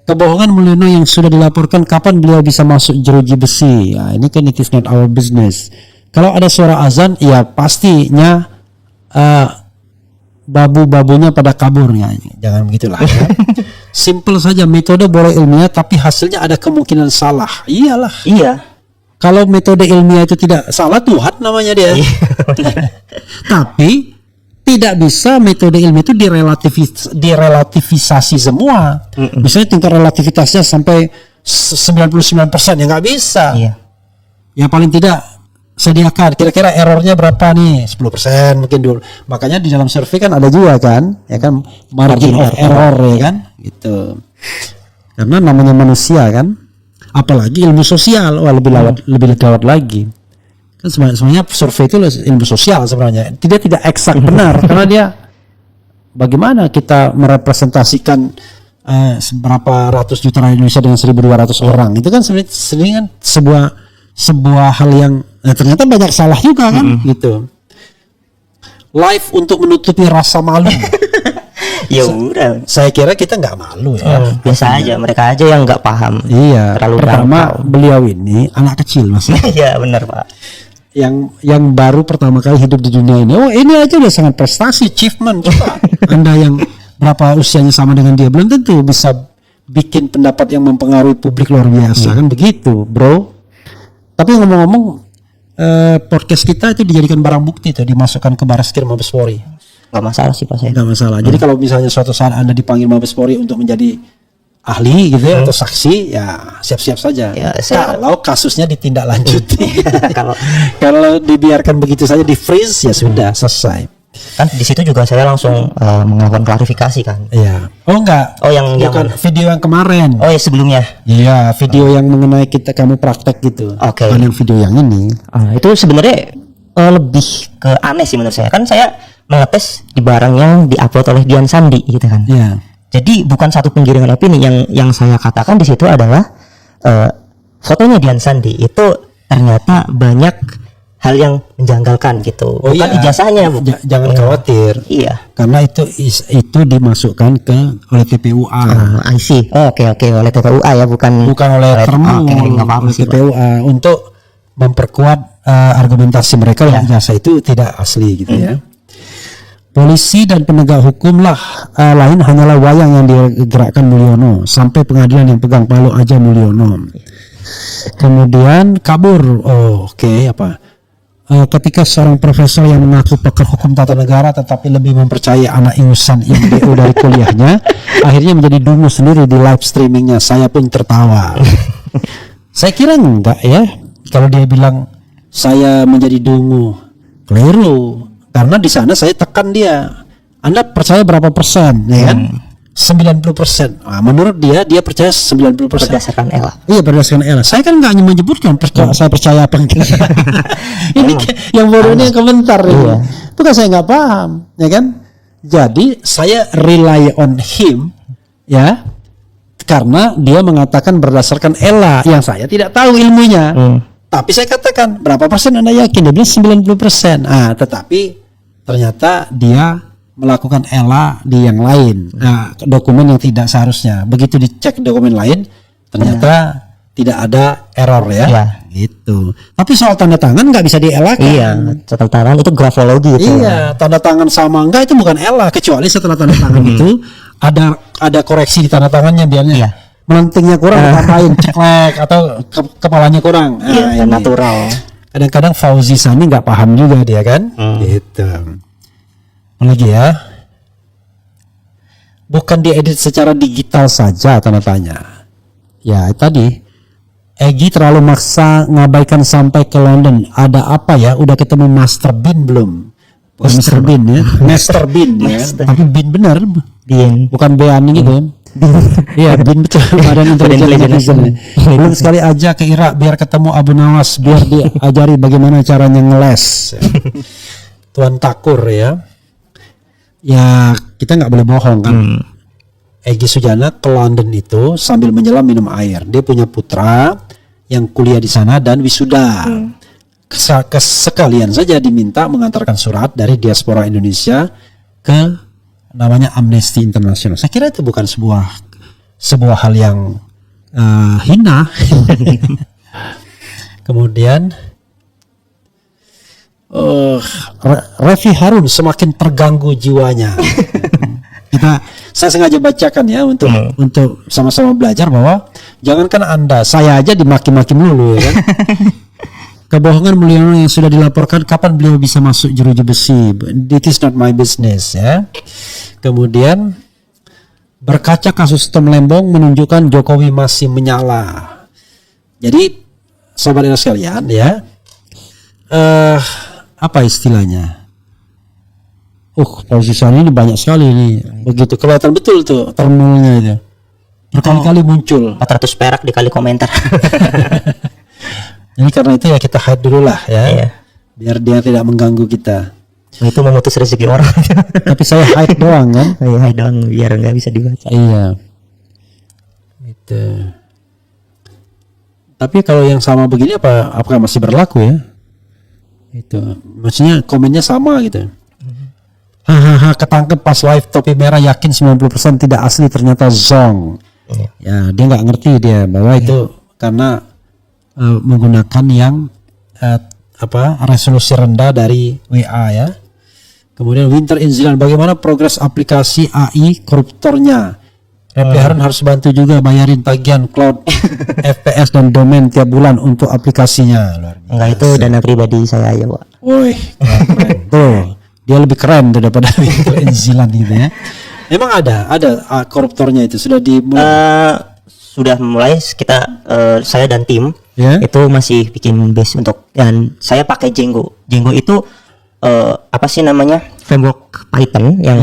Kebohongan Mulyono yang sudah dilaporkan kapan beliau bisa masuk jeruji besi. Ya, ini kan it is not our business. Kalau ada suara azan, ya pastinya babu-babunya pada kabur ya. Jangan begitulah. Ya. Simple saja, metode boleh ilmiah tapi hasilnya ada kemungkinan salah. Iyalah. Iya. Kalau metode ilmiah itu tidak salah, Tuhan namanya dia. Tapi tidak bisa metode ilmiah itu direlativisasi semua. Misalnya tingkat relativitasnya sampai 99% ya nggak bisa. Iya. Ya paling tidak sediakan kira-kira errornya berapa nih, 10% mungkin dulu. Makanya di dalam survei kan ada juga kan, ya kan margin of error ya kan, gitu. Karena namanya manusia kan, apalagi ilmu sosial, wah lebih gawat lagi. Kan sebenarnya survei itu ilmu sosial sebenarnya, tidak eksak benar karena dia bagaimana kita merepresentasikan seberapa ratus juta rakyat Indonesia dengan 1.200 orang itu kan sebenarnya kan sebuah hal yang ternyata banyak salah juga kan gitu. Live untuk menutupi rasa malu. Ya udah. Saya kira kita nggak malu ya. Biasa aja, mereka aja yang nggak paham. Iya. Terlalu Pertama gampang. beliau ini anak kecil mas. Iya benar Pak. yang baru pertama kali hidup di dunia ini. Oh ini aja udah sangat prestasi, achievement. Coba Anda yang berapa usianya sama dengan dia belum tentu bisa bikin pendapat yang mempengaruhi publik luar biasa kan begitu, bro. Tapi ngomong-ngomong podcast kita itu dijadikan barang bukti tuh, dimasukkan ke Baraskrim Mabespori. Gak masalah sih Pak saya. Nggak masalah. Jadi kalau misalnya suatu saat Anda dipanggil Mabespori untuk menjadi ahli gitu ya atau saksi, ya siap-siap saja. Ya, kalau kasusnya ditindaklanjuti. Kalau dibiarkan begitu saja di freeze ya sudah selesai. kan di situ juga saya langsung melakukan klarifikasi kan. Iya. Oh enggak. Oh yang Bukan video yang kemarin. Oh ya sebelumnya. Iya, video yang mengenai kamu praktek gitu. Oke. Bukan yang video yang ini. Itu sebenarnya lebih ke aneh sih menurut saya. Kan saya mengetes di barang yang diupload oleh Dian Sandi gitu kan. Iya. Jadi bukan satu penggiringan opini, yang saya katakan di situ adalah fotonya Dian Sandi itu ternyata banyak hal yang menjanggalkan gitu. Oh, bukan iya. ijazahnya. Jangan khawatir. Iya. Karena itu dimasukkan oleh TPUA. I see. Oh, oke oleh TPUA ya, bukan oleh termul, Oke, nggak apa-apa oleh sih, Pak. TPUA untuk memperkuat argumentasi mereka yang jasa itu tidak asli gitu ya. Polisi dan penegak hukum lain hanyalah wayang yang digerakkan Mulyono, sampai pengadilan yang pegang palu aja Mulyono. Kemudian kabur. Ketika seorang profesor yang mengaku pakar hukum tata negara tetapi lebih mempercayai anak ingusan IMBU dari kuliahnya, akhirnya menjadi dungu sendiri di live streamingnya. Saya pun tertawa. Saya kira enggak ya, kalau dia bilang saya menjadi dungu, keliru. Karena di sana saya tekan dia, Anda percaya berapa persen, ya kan? 90%. Nah, menurut dia percaya 90%. Berdasarkan Ella. Iya, berdasarkan Ella. Saya kan nggak hanya menyebutkan saya percaya apa enggak. Ini yang bodoh ini yang komentar ini. Itu kan saya nggak paham, ya kan? Jadi saya rely on him, ya, karena dia mengatakan berdasarkan Ella yang saya tidak tahu ilmunya. Tapi saya katakan, berapa persen Anda yakin? Dia bilang 90%. Tetapi ternyata dia melakukan ELA di yang lain, dokumen yang tidak seharusnya. Begitu dicek dokumen lain, ternyata tidak ada error ya. Iya. Gitu. Tapi soal tanda tangan nggak bisa dielakan. Iya, tanda tangan itu grafologi itu. Iya, tanda tangan sama enggak itu bukan ELA, kecuali setelah tanda tangan itu ada koreksi di tanda tangannya biarnya. Iya. Melentingnya kurang ditambahin ceklek atau kepalanya kurang. Iya, Ini. natural. Kadang-kadang Fauzi Sani nggak paham juga dia kan. Gitu. Lagi ya. Bukan diedit secara digital saja tanda tanya. Ya tadi Egi terlalu maksa ngabaikan sampai ke London. Ada apa ya? Udah ketemu Master Bean belum? Bukan Mr. Bean ya. Master Bean ya. Tapi Bean benar. Bean. Bukan Bean gitu. Iya, Bean betul. Badan intelijen. Belum sekali aja ke Irak biar ketemu Abu Nawas, biar diajari bagaimana caranya ngeles. Tuan Takur ya. Ya kita nggak boleh bohong kan. Egy Sujana ke London itu sambil menyelam minum air. Dia punya putra yang kuliah di sana dan wisuda. Sekalian saja diminta mengantarkan surat dari diaspora Indonesia ke namanya Amnesty International. Saya kira itu bukan sebuah hal yang hina. Kemudian Revi Harun semakin terganggu jiwanya. Saya sengaja bacakan ya untuk sama-sama belajar bahwa jangankan Anda, saya aja dimaki-maki melulu ya kan. Kebohongan Mulyono yang sudah dilaporkan, kapan beliau bisa masuk jeruji besi? It is not my business ya. Kemudian berkaca kasus Tom Lembong menunjukkan Jokowi masih menyala. Jadi sobat sekalian ya, apa istilahnya? Posisi ini banyak sekali nih. Begitu kelihatan betul tuh terminalnya itu. Berkali-kali muncul. 400 perak dikali komentar. Jadi karena itu ya kita hide dulu lah ya. Iya. Biar dia tidak mengganggu kita. Itu memutus rezeki orang. Tapi saya hide doang kan. Iya, hide doang biar nggak bisa dibaca. Iya. Itu. Tapi kalau yang sama begini apakah masih berlaku ya? Itu. Maksudnya komennya sama gitu. Hahaha, ketangkep pas live topi merah, yakin 90% tidak asli, ternyata zong. Ya, dia nggak ngerti dia bahwa itu karena menggunakan yang resolusi rendah dari WA ya. Kemudian Winter in Zealand, bagaimana progres aplikasi AI koruptornya? Revi Harun harus bantu juga bayarin tagihan cloud FPS dan domain tiap bulan untuk aplikasinya. Enggak, itu dana pribadi saya aja, Pak. Woi, tuh dia lebih keren daripada Winter in Zealand gitu ya. Emang ada koruptornya itu sudah sudah mulai kita saya dan tim itu masih bikin base untuk, dan saya pakai Django. Django itu apa sih namanya, framework Python yang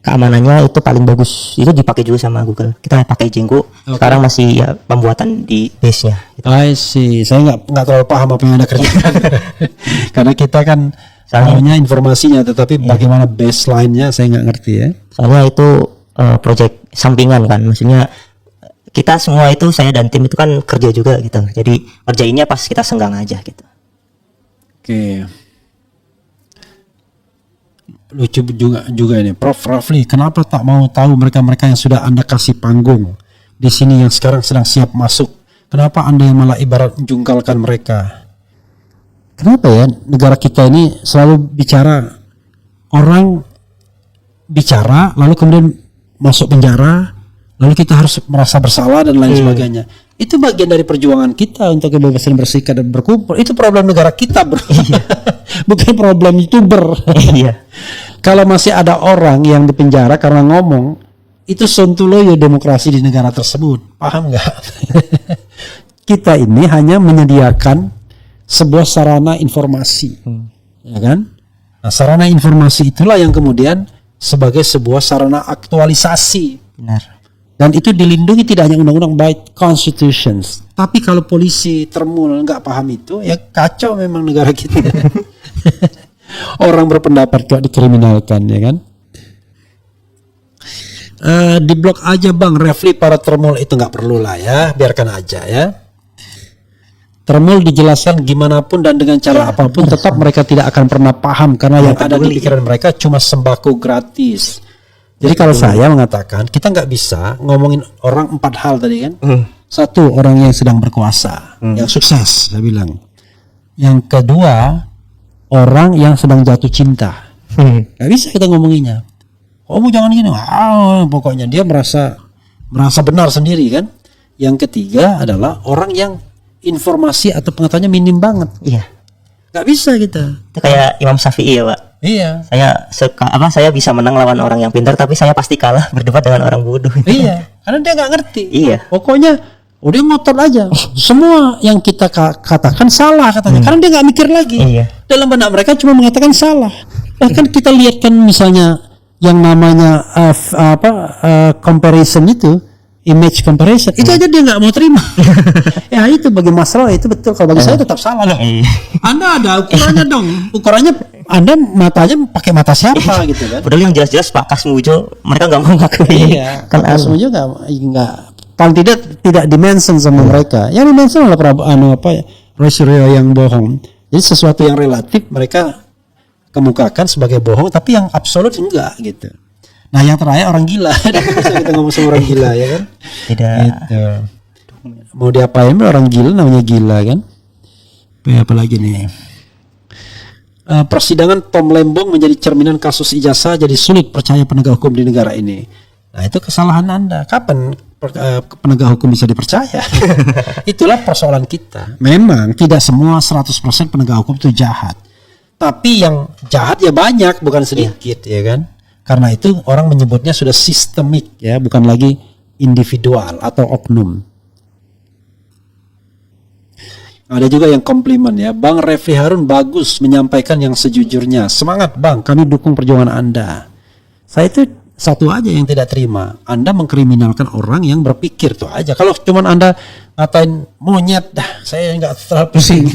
keamanannya itu paling bagus, itu dipakai juga sama Google. Kita pakai Django. Sekarang masih ya pembuatan di base-nya gitu. I see. Saya nggak terlalu paham apa yang Anda kerjakan. Karena kita kan soalnya informasinya, tetapi bagaimana baseline-nya saya nggak ngerti ya. Soalnya itu project sampingan kan, maksudnya kita semua itu, saya dan tim itu kan kerja juga gitu. Jadi kerjainnya pas kita senggang aja gitu. Oke. Lucu juga ini, Prof Rafli, kenapa tak mau tahu mereka yang sudah Anda kasih panggung di sini yang sekarang sedang siap masuk? Kenapa Anda yang malah ibarat menjungkalkan mereka? Kenapa ya negara kita ini selalu bicara, orang bicara lalu kemudian masuk penjara, lalu kita harus merasa bersalah dan lain sebagainya. Itu bagian dari perjuangan kita untuk kebebasan bersikap dan berkumpul. Itu problem negara kita, bro. Bukan problem YouTuber. Iya. Kalau masih ada orang yang dipenjara karena ngomong, itu sontoloyo demokrasi di negara tersebut. Paham nggak? Kita ini hanya menyediakan sebuah sarana informasi, ya kan? Nah, sarana informasi itulah yang kemudian sebagai sebuah sarana aktualisasi. Benar. Dan itu dilindungi tidak hanya undang-undang, by constitutions. Tapi kalau polisi termul nggak paham itu, ya kacau memang negara kita. Orang berpendapat kok dikriminalkan, ya kan? Diblok aja bang, Refli para termul itu nggak perlu lah ya, biarkan aja ya. Termul dijelaskan gimana pun dan dengan cara apapun tetap mereka tidak akan pernah paham karena yang ada di pikiran mereka cuma sembako gratis. Jadi kalau saya mengatakan kita nggak bisa ngomongin orang 4 hal tadi kan. Satu, orang yang sedang berkuasa, yang sukses, saya bilang. Yang kedua, orang yang sedang jatuh cinta. Gak bisa kita ngomonginnya. Kamu jangan gini. Pokoknya dia merasa benar sendiri kan. Yang ketiga adalah orang yang informasi atau pengetahuannya minim banget. Iya. Gak bisa kita. Itu kayak Imam Syafi'i ya, Pak. Iya. Saya bisa menang lawan orang yang pintar, tapi saya pasti kalah berdebat dengan orang bodoh. Iya. Karena dia nggak ngerti. Iya. Pokoknya udah ngotot aja. Semua yang kita katakan salah katanya. Karena dia nggak mikir lagi. Iya. Dalam benak mereka cuma mengatakan salah. Bahkan kita lihat kan misalnya yang namanya comparison itu, image comparison, itu aja dia nggak mau terima. Ya itu bagi masalah itu betul. Kalau bagi saya tetap salah dong. Anda ada ukurannya dong. Ukurannya Anda matanya pakai mata siapa gitu kan? Padahal yang jelas-jelas Pak Kasmujo mereka nggak mau ngakui. Iya. Kan Kasmu juga nggak. Paling tidak dimention sama mereka. Yang dimention adalah Roy Suryo yang bohong. Jadi sesuatu yang relatif mereka kemukakan sebagai bohong, tapi yang absolut enggak gitu. Nah yang terakhir orang gila. Bisa kita ngomong sama orang gila ya kan? Tidak. Gitu. Mau diapain orang gila, namanya gila kan? Apa lagi nih? Persidangan Tom Lembong menjadi cerminan kasus ijazah, jadi sulit percaya penegak hukum di negara ini. Nah itu kesalahan Anda. Kapan penegak hukum bisa dipercaya? Itulah persoalan kita. Memang tidak semua 100% penegak hukum itu jahat. Tapi yang jahat ya banyak, bukan sedikit ya kan? Karena itu orang menyebutnya sudah sistemik ya, bukan lagi individual atau oknum. Ada juga yang komplimen ya, Bang Refli Harun bagus menyampaikan yang sejujurnya. Semangat Bang, kami dukung perjuangan Anda. Saya itu satu aja yang tidak terima, Anda mengkriminalkan orang yang berpikir tuh aja. Kalau cuman Anda ngatain monyet, saya nggak terlalu pusing.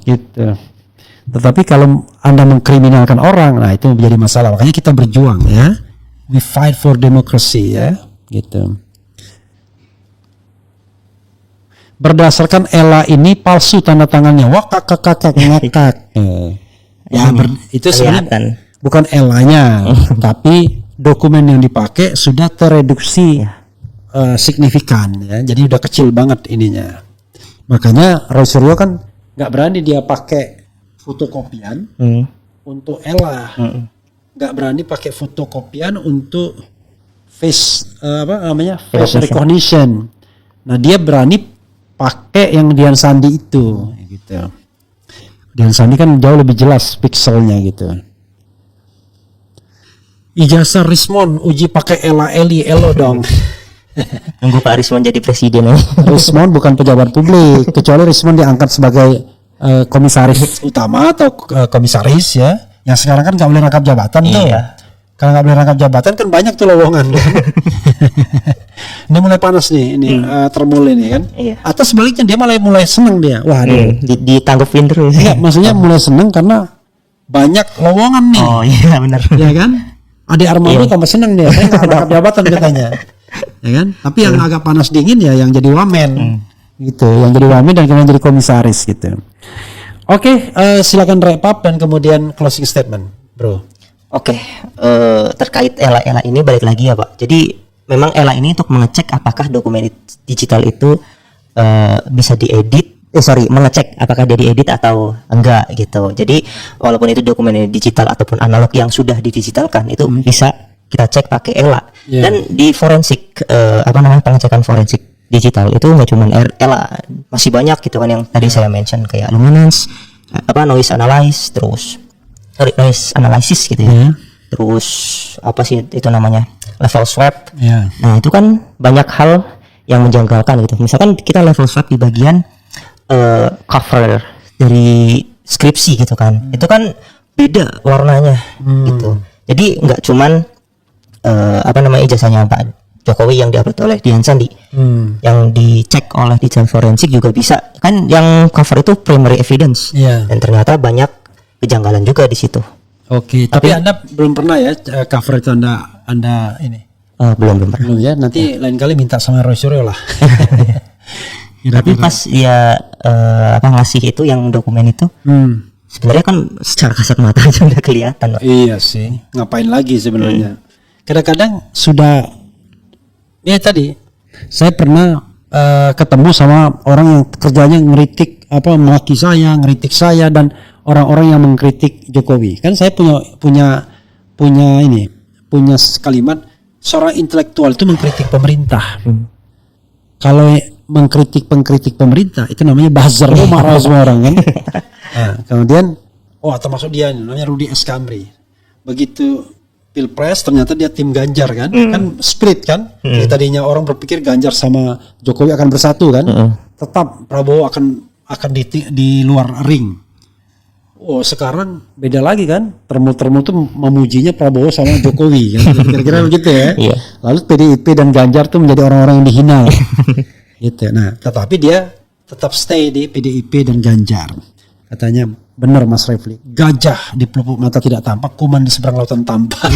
Gitu. Tetapi kalau Anda mengkriminalkan orang, nah itu menjadi masalah. Makanya kita berjuang ya. We fight for democracy ya, gitu. Berdasarkan ELA ini palsu tanda tangannya. Wah kakak ngakak. Ya itu sebenarnya bukan ELA-nya, tapi dokumen yang dipakai sudah tereduksi signifikan ya. Jadi udah kecil banget ininya. Makanya Roy Suryo kan nggak berani dia pakai fotokopian untuk ELA, nggak berani pakai fotokopian untuk face face recognition. Nah dia berani pakai yang Dian Sandi itu, gitu. Dian Sandi kan jauh lebih jelas pixelnya gitu. Ijazah Rismon uji pakai elo dong. Nunggu Pak Rismon jadi presiden. Rismon bukan pejabat publik, kecuali Rismon diangkat sebagai komisaris utama atau komisaris ya. Yang sekarang kan nggak boleh rangkap jabatan tuh. Kalau nggak boleh rangkap jabatan kan banyak tuh lowongan. Ini mulai panas nih, ini termul ini kan. Iya. Atau sebaliknya dia mulai seneng dia. Wah, ditanggupin terus. Enggak, maksudnya mulai seneng karena banyak lowongan nih. Oh iya benar. Ya kan? Ade Armando tambah seneng dia. Saya nggak rangkap jabatan katanya. Ya kan? Tapi yang agak panas dingin ya yang jadi wamen. Gitu, yang jadi wamen dan kemudian jadi komisaris gitu. Oke, silakan wrap up dan kemudian closing statement, bro. Oke, terkait ELA ini balik lagi ya Pak. Jadi memang ELA ini untuk mengecek apakah dokumen digital itu bisa diedit. Mengecek apakah dia diedit atau enggak gitu. Jadi walaupun itu dokumen digital ataupun analog yang sudah didigitalkan itu bisa kita cek pakai ELA. Dan di forensik pengecekan forensik digital itu nggak cuma ELA, masih banyak gitu kan yang tadi saya mention kayak luminance, noise analysis gitu ya. Terus apa sih itu namanya? Level swap. Nah, itu kan banyak hal yang menjanggalkan gitu. Misalkan kita level swap di bagian cover dari skripsi gitu kan. Itu kan beda warnanya gitu. Jadi nggak cuman ijazahnya Pak Jokowi yang diupload oleh Dian Sandi, yang dicek oleh digital forensik juga bisa kan, yang cover itu primary evidence, dan ternyata banyak kejanggalan juga di situ. Oke, tapi Anda belum pernah ya cover itu Anda ini? Belum pernah. Belum ya, nanti lain kali minta sama Roy Suryo lah. Tapi pas dia ngasih itu yang dokumen itu, sebenarnya kan secara kasat mata aja udah kelihatan, Pak. Iya sih, ngapain lagi sebenarnya. Kadang-kadang sudah, ya tadi saya pernah ketemu sama orang yang kerjanya ngeritik maki saya, ngeritik saya, dan orang-orang yang mengkritik Jokowi. Kan saya punya kalimat, seorang intelektual itu mengkritik pemerintah. Kalau pengkritik pemerintah itu namanya buzzer, marah semua orang kan. Nah, kemudian termasuk dia namanya Rudi Eskamri. Begitu Pilpres ternyata dia tim Ganjar kan, kan split kan. Jadi tadinya orang berpikir Ganjar sama Jokowi akan bersatu kan, tetap Prabowo akan di luar ring. Sekarang beda lagi kan, termu tuh memujinya Prabowo sama Jokowi kan, kira-kira begitu ya. Lalu PDIP dan Ganjar tuh menjadi orang-orang yang dihina. Gitu. Nah, tetapi dia tetap stay di PDIP dan Ganjar. Katanya, benar Mas Refli, gajah di pelupuk mata tidak tampak, kuman di seberang lautan tampak.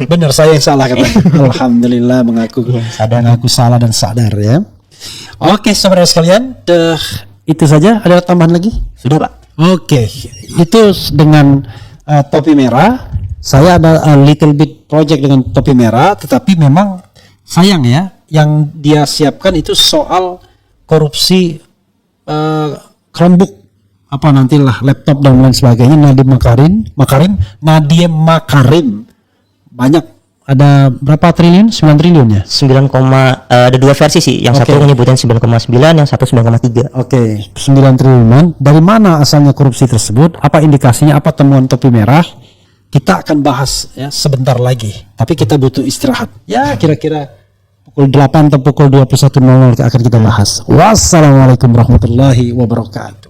Benar, saya yang salah katanya. Alhamdulillah mengaku salah dan sadar ya. Oke, saudara sekalian, itu saja. Ada tambahan lagi? Sudah, Pak. Oke, itu dengan topi merah. Saya ada a little bit project dengan topi merah, tetapi memang sayang ya, yang dia siapkan itu soal korupsi Chromebook, nantilah laptop dan lain sebagainya. Nadiem Makarim banyak, ada berapa triliun? 9 triliun ya? Ada dua versi sih. Yang satu menyebutkan 9,9, yang satu 9,3. Oke, 9 triliunan. Dari mana asalnya korupsi tersebut? Apa indikasinya? Apa temuan topi merah? Kita akan bahas ya sebentar lagi. Tapi kita butuh istirahat. Ya kira-kira pukul 8 atau pukul 21.00 akan kita bahas. Wassalamualaikum warahmatullahi wabarakatuh.